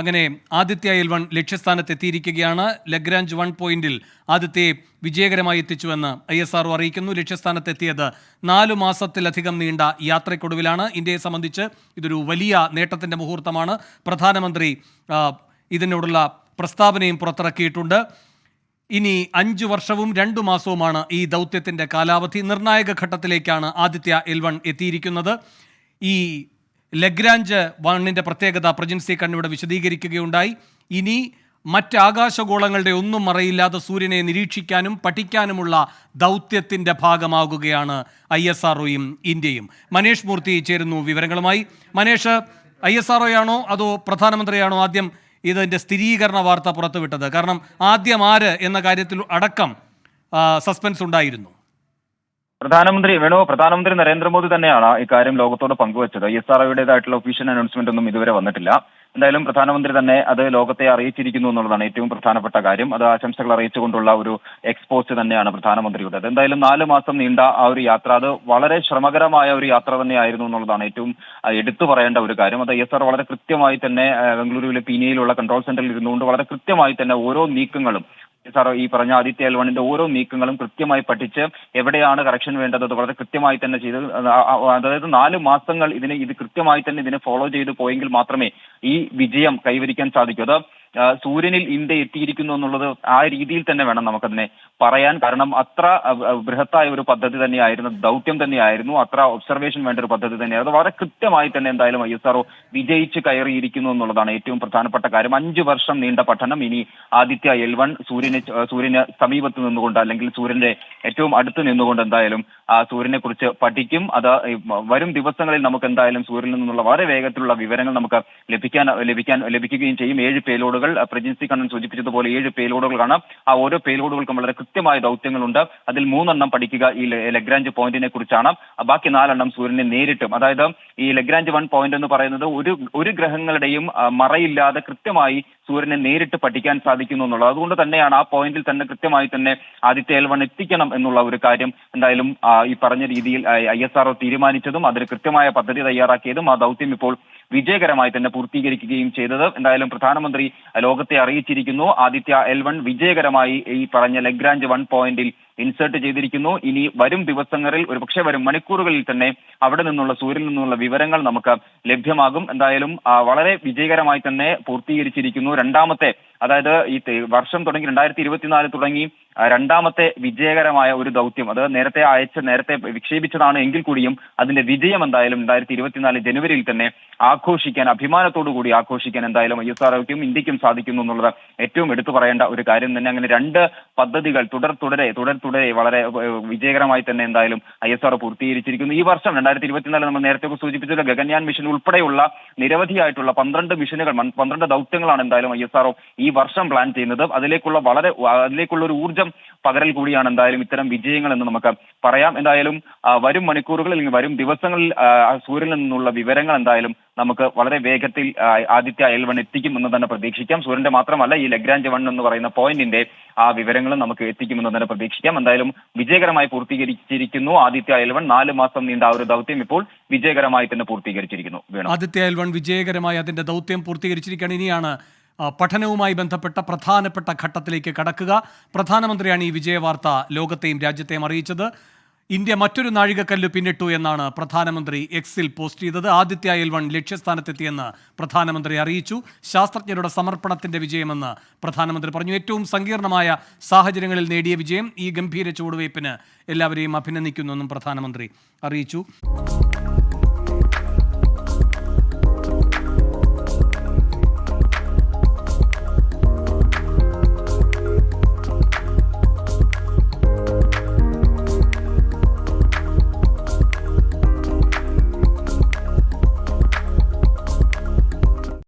അങ്ങനെ Aditya L1 ലക്ഷ്യസ്ഥാനത്തെത്തിയിരിക്കുകയാണ്. Lagrange 1 പോയിന്റിൽ ആദിത്യയെ വിജയകരമായി എത്തിച്ചുവെന്ന് ISRO അറിയിക്കുന്നു. ലക്ഷ്യസ്ഥാനത്തെത്തിയത് 4 മാസത്തിലധികം നീണ്ട യാത്രയ്ക്കൊടുവിലാണ്. ഇന്ത്യയെ സംബന്ധിച്ച് ഇതൊരു വലിയ നേട്ടത്തിൻ്റെ മുഹൂർത്തമാണ്. പ്രധാനമന്ത്രി ഇതിനോടുള്ള പ്രസ്താവനയും പുറത്തിറക്കിയിട്ടുണ്ട്. ഇനി 5 വർഷവും 2 മാസവുമാണ് ഈ ദൗത്യത്തിൻ്റെ കാലാവധി. നിർണായക ഘട്ടത്തിലേക്കാണ് ആദിത്യ L1 എത്തിയിരിക്കുന്നത്. ഈ ലഗ്രാഞ്ച് 1ന്റെ പ്രത്യേകത പ്രജിൻസി കണ്ണിവിടെ വിശദീകരിക്കുകയുണ്ടായി. ഇനി മറ്റ് ആകാശഗോളങ്ങളുടെ ഒന്നും മറയില്ലാതെ സൂര്യനെ നിരീക്ഷിക്കാനും പഠിക്കാനുമുള്ള ദൗത്യത്തിൻ്റെ ഭാഗമാകുകയാണ് ISROയും ഇന്ത്യയും. മനേഷ് മൂർത്തി ചേരുന്നു വിവരങ്ങളുമായി. മനേഷ്, ISRO ആണോ അതോ പ്രധാനമന്ത്രിയാണോ ആദ്യം ഇതിൻ്റെ സ്ഥിരീകരണ വാർത്ത പുറത്തുവിട്ടത്? കാരണം ആദ്യം ആര് എന്ന കാര്യത്തിൽ അടക്കം സസ്പെൻസ് ഉണ്ടായിരുന്നു. പ്രധാനമന്ത്രി നരേന്ദ്രമോദി തന്നെയാണ് ഇക്കാര്യം ലോകത്തോട് പങ്കുവച്ചത്. ISROയുടേതായിട്ടുള്ള ഒഫീഷ്യൽ അനൗൺസ്മെന്റ് ഒന്നും ഇതുവരെ വന്നിട്ടില്ല. എന്തായാലും പ്രധാനമന്ത്രി തന്നെ അത് ലോകത്തെ അറിയിച്ചിരിക്കുന്നു എന്നുള്ളതാണ് ഏറ്റവും പ്രധാനപ്പെട്ട കാര്യം. അത് ആശംസകൾ അറിയിച്ചുകൊണ്ടുള്ള ഒരു എക്സ്പോസ്റ്റ് തന്നെയാണ് പ്രധാനമന്ത്രിയുടേത്. എന്തായാലും 4 മാസം നീണ്ട ആ ഒരു യാത്ര അത് വളരെ ശ്രമകരമായ ഒരു യാത്ര തന്നെയായിരുന്നു എന്നുള്ളതാണ് ഏറ്റവും എടുത്തു പറയേണ്ട ഒരു കാര്യം. അത് ISRO വളരെ കൃത്യമായി തന്നെ ബംഗളൂരുവിലെ പീനിയയിലുള്ള കൺട്രോൾ സെന്ററിൽ ഇരുന്നുകൊണ്ട് വളരെ കൃത്യമായി തന്നെ ഓരോ നീക്കങ്ങളും ഈ പറഞ്ഞ ആദിത്യ L1ന്റെ ഓരോ നീക്കങ്ങളും കൃത്യമായി പഠിച്ച് എവിടെയാണ് കറക്ഷൻ വേണ്ടത് അത് വളരെ കൃത്യമായി തന്നെ ചെയ്ത്, അതായത് 4 മാസങ്ങൾ ഇത് കൃത്യമായി തന്നെ ഇതിനെ ഫോളോ ചെയ്ത് പോയെങ്കിൽ മാത്രമേ ഈ വിജയം കൈവരിക്കാൻ സാധിക്കൂ. അത് സൂര്യനിൽ ഇന്ത്യ എത്തിയിരിക്കുന്നു എന്നുള്ളത് ആ രീതിയിൽ തന്നെ വേണം നമുക്കതിനെ പറയാൻ. കാരണം അത്ര ബൃഹത്തായ ഒരു പദ്ധതി തന്നെയായിരുന്നു, ദൗത്യം തന്നെയായിരുന്നു, അത്ര ഒബ്സർവേഷൻ വേണ്ട ഒരു പദ്ധതി തന്നെയായിരുന്നു. വളരെ കൃത്യമായി തന്നെ എന്തായാലും ISRO വിജയിച്ച് കയറിയിരിക്കുന്നു എന്നുള്ളതാണ് ഏറ്റവും പ്രധാനപ്പെട്ട കാര്യം. 5 വർഷം നീണ്ട പഠനം. ഇനി ആദിത്യ L1 സൂര്യന് സമീപത്ത് നിന്നുകൊണ്ട് അല്ലെങ്കിൽ സൂര്യന്റെ ഏറ്റവും അടുത്ത് നിന്നുകൊണ്ട് എന്തായാലും സൂര്യനെ കുറിച്ച് പഠിക്കും. അത് വരും ദിവസങ്ങളിൽ നമുക്ക് എന്തായാലും സൂര്യനിൽ നിന്നുള്ള വളരെ വേഗത്തിലുള്ള വിവരങ്ങൾ നമുക്ക് ലഭിക്കുകയും ചെയ്യും. 7 പേലോഡുകൾ പ്രജിൻസി കണ്ണൻ സൂചിപ്പിച്ചതുപോലെ 7 പേലോഡുകളാണ്. ആ ഓരോ പേലോഡുകൾക്കും വളരെ കൃത്യമായ ദൗത്യങ്ങളുണ്ട്. അതിൽ 3 എണ്ണം പഠിക്കുക ഈ ലഗ്രാഞ്ച് പോയിന്റിനെ കുറിച്ചാണ്. ബാക്കി 4 എണ്ണം സൂര്യനെ നേരിട്ടും, അതായത് ഈ ലഗ്രാഞ്ച് 1 പോയിന്റ് എന്ന് പറയുന്നത് ഒരു ഗ്രഹങ്ങളുടെയും മറയില്ലാതെ കൃത്യമായി സൂര്യനെ നേരിട്ട് പഠിക്കാൻ സാധിക്കുന്നു എന്നുള്ളത്. അതുകൊണ്ട് തന്നെയാണ് ആ പോയിന്റിൽ തന്നെ കൃത്യമായി തന്നെ ആദിത്യ L1 എത്തിക്കണം എന്നുള്ള ഒരു കാര്യം എന്തായാലും ഈ പറഞ്ഞ രീതിയിൽ ISRO തീരുമാനിച്ചതും അതിന് കൃത്യമായ പദ്ധതി തയ്യാറാക്കിയതും ആ ദൗത്യം ഇപ്പോൾ വിജയകരമായി തന്നെ പൂർത്തീകരിക്കുകയും ചെയ്തത്. എന്തായാലും പ്രധാനമന്ത്രി ലോകത്തെ അറിയിച്ചിരിക്കുന്നു. ആദിത്യ L1 വിജയകരമായി ഈ പറഞ്ഞ ലഗ്രാഞ്ച് 1 പോയിന്റിൽ ഇൻസേർട്ട് ചെയ്തിരിക്കുന്നു. ഇനി വരും ദിവസങ്ങളിൽ ഒരുപക്ഷെ വരും മണിക്കൂറുകളിൽ തന്നെ അവിടെ നിന്നുള്ള സൂര്യനിൽ നിന്നുള്ള വിവരങ്ങൾ നമുക്ക് ലഭ്യമാകും. എന്തായാലും വളരെ വിജയകരമായി തന്നെ പൂർത്തീകരിച്ചിരിക്കുന്നു. രണ്ടാമത്തെ, അതായത് ഈ വർഷം തുടങ്ങി 2024 തുടങ്ങി രണ്ടാമത്തെ വിജയകരമായ ഒരു ദൗത്യം. അത് നേരത്തെ വിക്ഷേപിച്ചതാണ് എങ്കിൽ കൂടിയും അതിന്റെ വിജയം എന്തായാലും 2024 ജനുവരിയിൽ തന്നെ ആഘോഷിക്കാൻ, അഭിമാനത്തോടു കൂടി ആഘോഷിക്കാൻ എന്തായാലും ISROയ്ക്കും ഇന്ത്യക്കും സാധിക്കുന്നു എന്നുള്ളത് ഏറ്റവും എടുത്തു പറയേണ്ട ഒരു കാര്യം തന്നെ. അങ്ങനെ 2 പദ്ധതികൾ തുടരെ വളരെ വിജയകരമായി തന്നെ എന്തായാലും ISRO പൂർത്തീകരിച്ചിരിക്കുന്നു. ഈ വർഷം 2024 നമ്മൾ നേരത്തെ സൂചിപ്പിച്ചത് ഗഗൻയാൻ മിഷൻ ഉൾപ്പെടെയുള്ള നിരവധിയായിട്ടുള്ള 12 ദൗത്യങ്ങളാണ് എന്തായാലും ISRO ഈ വർഷം പ്ലാൻ ചെയ്യുന്നത്. അതിലേക്കുള്ള ഒരു ഊർജ്ജം പകരൽ കൂടിയാണ് എന്തായാലും ഇത്തരം വിജയങ്ങൾ എന്ന് നമുക്ക് പറയാം. എന്തായാലും വരും മണിക്കൂറുകളിൽ അല്ലെങ്കിൽ വരും ദിവസങ്ങളിൽ സൂര്യനിൽ നിന്നുള്ള വിവരങ്ങൾ എന്തായാലും നമുക്ക് വളരെ വേഗത്തിൽ ആദിത്യ L1 എത്തിക്കുമെന്ന് തന്നെ പ്രതീക്ഷിക്കാം. സൂര്യന്റെ മാത്രമല്ല ഈ ലഗ്രാഞ്ച് 1 എന്ന് പറയുന്ന പോയിന്റിന്റെ ആ വിവരങ്ങളും നമുക്ക് എത്തിക്കുമെന്ന് തന്നെ പ്രതീക്ഷിക്കാം. എന്തായാലും വിജയകരമായി പൂർത്തീകരിച്ചിരിക്കുന്നു ആദിത്യ L1. 4 മാസം നീണ്ട ആ ഒരു ദൗത്യം ഇപ്പോൾ വിജയകരമായി തന്നെ പൂർത്തീകരിച്ചിരിക്കുന്നു. ആദിത്യ L1 വിജയകരമായി അതിന്റെ ദൗത്യം പൂർത്തീകരിച്ചിരിക്കുകയാണ്. ഇനിയാണ് പഠനവുമായി ബന്ധപ്പെട്ട പ്രധാനപ്പെട്ട ഘട്ടത്തിലേക്ക് കടക്കുക. പ്രധാനമന്ത്രിയാണ് ഈ വിജയവാർത്ത ലോകത്തെയും രാജ്യത്തെയും അറിയിച്ചത്. ഇന്ത്യ മറ്റൊരു നാഴികക്കല്ല് പിന്നിട്ടു എന്നാണ് പ്രധാനമന്ത്രി എക്സിൽ പോസ്റ്റ് ചെയ്തത്. ആദിത്യ L1 ലക്ഷ്യസ്ഥാനത്തെത്തിയെന്ന് പ്രധാനമന്ത്രി അറിയിച്ചു. ശാസ്ത്രജ്ഞരുടെ സമർപ്പണത്തിന്റെ വിജയമെന്ന് പ്രധാനമന്ത്രി പറഞ്ഞു. ഏറ്റവും സങ്കീർണമായ സാഹചര്യങ്ങളിൽ നേടിയ വിജയം. ഈ ഗംഭീര ചുവടുവയ്പ്പിന് എല്ലാവരെയും അഭിനന്ദിക്കുന്നുവെന്നും പ്രധാനമന്ത്രി അറിയിച്ചു.